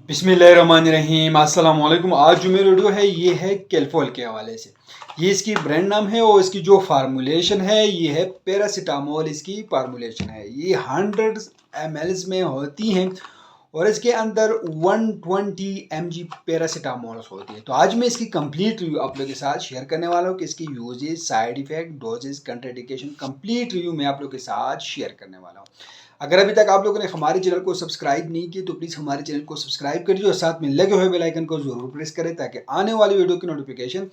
बिस्मिल्लाहिर्रहमानिर्रहीम, अस्सलाम वालेकुम। आज जो मेरी वीडियो है ये है कैलफोल के हवाले से। ये इसकी ब्रांड नाम है और इसकी जो फार्मूलेशन है ये है पैरासीटामोल। इसकी फार्मूलेशन है, ये 100 ml में होती हैं और इसके अंदर 120 mg पैरासीटामोल होती है। तो आज मैं इसकी कंप्लीट रिव्यू आप लोगों के साथ शेयर करने वाला हूँ कि इसकी uses, side effect, dosages, contraindication, complete review मैं आप लोगों के साथ शेयर करने वाला हूँ। अगर अभी तक आप लोगों ने हमारे चैनल को सब्सक्राइब नहीं किया तो प्लीज़ हमारे चैनल को सब्सक्राइब करिए और साथ में लगे हुए बेल आइकन को जरूर प्रेस करें ताकि आने वाली वीडियो की नोटिफिकेशन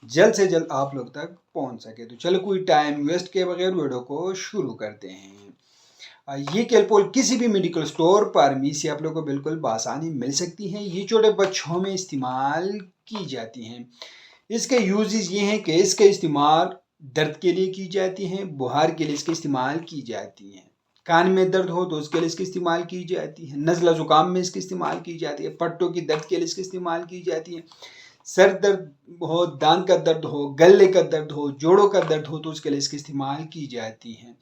जल्द से जल्द आप लोग तक पहुंच सके। तो चलो कोई टाइम वेस्ट किए बगैर वीडियो को शुरू करते हैं। ये कैलपोल किसी भी मेडिकल स्टोर, फार्मेसी आप लोगों को बिल्कुल बआसानी मिल सकती है। ये छोटे बच्चों में इस्तेमाल की जाती हैं। इसके यूजेस ये हैं कि इसका इस्तेमाल दर्द के लिए की जाती हैं, बुखार के लिए इसका इस्तेमाल की जाती हैं, कान में दर्द हो तो उसके लिए इसकी इस्तेमाल की जाती है, नज़ला ज़ुकाम में इसकी इस्तेमाल की जाती है, पट्टों की दर्द के लिए इसकी इस्तेमाल की जाती है, सर दर्द हो, दांत का दर्द हो, गले का दर्द हो, जोड़ों का दर्द हो तो उसके लिए इसकी इस्तेमाल की जाती है।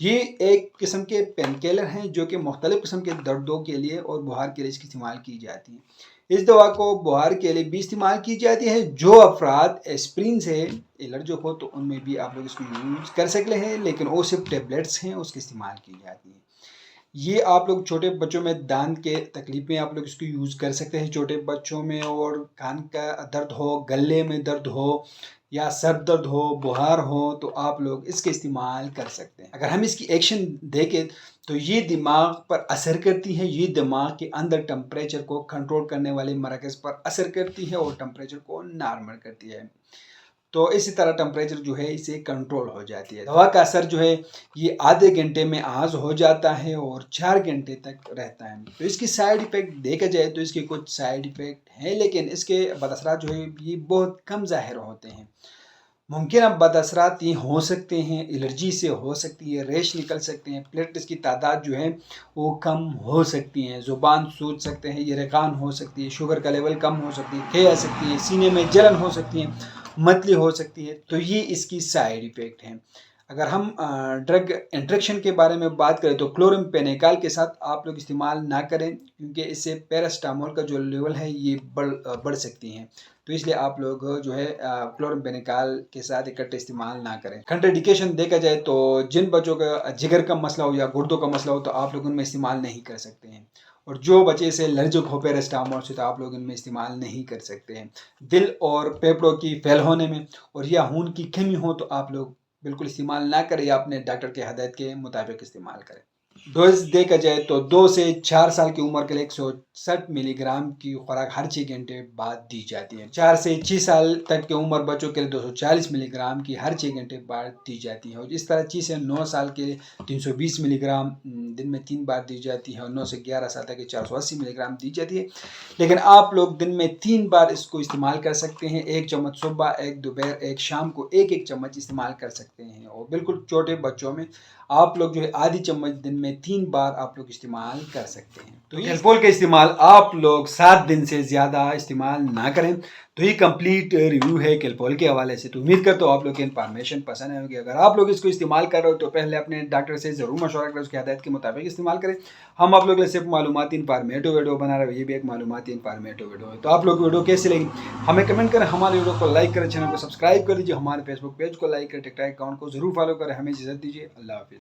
ये एक किस्म के पेन किलर हैं जो कि मुख्तलिफ़ किस्म के दर्दों के लिए और बुखार के लिए इसकी इस्तेमाल की जाती है। इस दवा को बुखार के लिए भी इस्तेमाल की जाती है। जो अफराद एस्प्रिन से एलर्जिक हो तो उनमें भी आप लोग इसको यूज़ कर सकते हैं, लेकिन वो सिर्फ टेबलेट्स हैं उसके इस्तेमाल की जाती है। ये आप लोग छोटे बच्चों में दांत के तकलीफ में आप लोग इसको यूज़ कर सकते हैं छोटे बच्चों में, और कान का दर्द हो, गले में दर्द हो या सर दर्द हो, बुखार हो तो आप लोग इसके इस्तेमाल कर सकते हैं। अगर हम इसकी एक्शन देखें तो ये दिमाग पर असर करती है, ये दिमाग के अंदर टेम्परेचर को कंट्रोल करने वाले मरकज़ पर असर करती है और टेम्परेचर को नॉर्मल करती है। तो इसी तरह टेम्परेचर जो है इसे कंट्रोल हो जाती है। दवा का असर जो है ये आधे घंटे में आज हो जाता है और 4 घंटे तक रहता है। तो इसकी साइड इफ़ेक्ट देखा जाए तो इसके कुछ साइड इफ़ेक्ट हैं, लेकिन इसके बदअसरात जो है ये बहुत कम ज़ाहिर होते हैं। मुमकिन अब बदअसरात ये हो सकते हैं, एलर्जी से हो सकती है, रेश निकल सकते हैं, प्लेटलेट्स की तादाद जो है वो कम हो सकती है, ज़ुबान सूज सकते हैं, यरकान हो सकती है, शुगर का लेवल कम हो सकती है, थे आ सकती है, सीने में जलन हो सकती है, मतली हो सकती है। तो ये इसकी साइड इफ़ेक्ट हैं। अगर हम ड्रग इंट्रैक्शन के बारे में बात करें तो क्लोराम्फेनिकोल के साथ आप लोग इस्तेमाल ना करें क्योंकि इससे पैरासीटामोल का जो लेवल है ये बढ़ सकती हैं। तो इसलिए आप लोग जो है क्लोराम्फेनिकोल के साथ इकट्ठे इस्तेमाल ना करें। कंट्राइंडिकेशन देखा जाए तो जिन बच्चों का जिगर का मसला हो या गुर्दों का मसला हो तो आप लोग उनमें इस्तेमाल नहीं कर सकते हैं, और जो बच्चे से एलर्जिक हो पैरासीटामोल से तो आप लोग इनमें इस्तेमाल नहीं कर सकते हैं। दिल और फेफड़ों की फेल होने में और या खून की कमी हो तो आप लोग बिल्कुल इस्तेमाल ना करें या अपने डॉक्टर के हदायत के मुताबिक इस्तेमाल करें। डोज देखा जाए तो 2 से 4 साल की उम्र के लिए 160 मिलीग्राम की खुराक हर 6 घंटे बाद दी जाती है। 4 से 6 साल तक की उम्र बच्चों के लिए 240 मिलीग्राम की हर 6 घंटे बाद दी जाती है, और इस तरह 6 से 9 साल के लिए 320 मिलीग्राम दिन में 3 बार दी जाती है, और 9 से 11 साल तक की 480 मिलीग्राम दी जाती है। लेकिन आप लोग दिन में 3 बार इसको इस्तेमाल कर सकते हैं, 1 चम्मच सुबह, 1 दोपहर, 1 शाम को, 1 चम्मच इस्तेमाल कर सकते हैं। और बिल्कुल छोटे बच्चों में आप लोग जो है आधी चम्मच दिन में 3 बार आप लोग इस्तेमाल कर सकते हैं। तो कैलपोल का इस्तेमाल आप लोग 7 दिन से ज़्यादा इस्तेमाल ना करें। तो ये कंप्लीट रिव्यू है कैलपोल के हवाले से। तो उम्मीद करता हूँ आप लोग की इन्फॉर्मेशन पसंद होगी। अगर आप लोग इसको इस्तेमाल कर रहे हो तो पहले अपने डॉक्टर से ज़रूर मशवरा करें, उसकी हदायत के मुताबिक इस्तेमाल करें। हम आप लोग के लिए सिर्फ मालूमाती इन्फॉर्मेटिव वीडियो बना रहे हैं, ये भी एक मालूमाती इन्फॉर्मेटिव वीडियो है। तो आप लोग वीडियो कैसी लगी हमें कमेंट करें, हमारे वीडियो को लाइक करें, चैनल को सब्सक्राइब कर दीजिए, हमारे फेसबुक पेज को लाइक करें, टिकटॉक अकाउंट को जरूर फॉलो करें। हमें इजाज़त दीजिए, अल्लाह हाफिज़।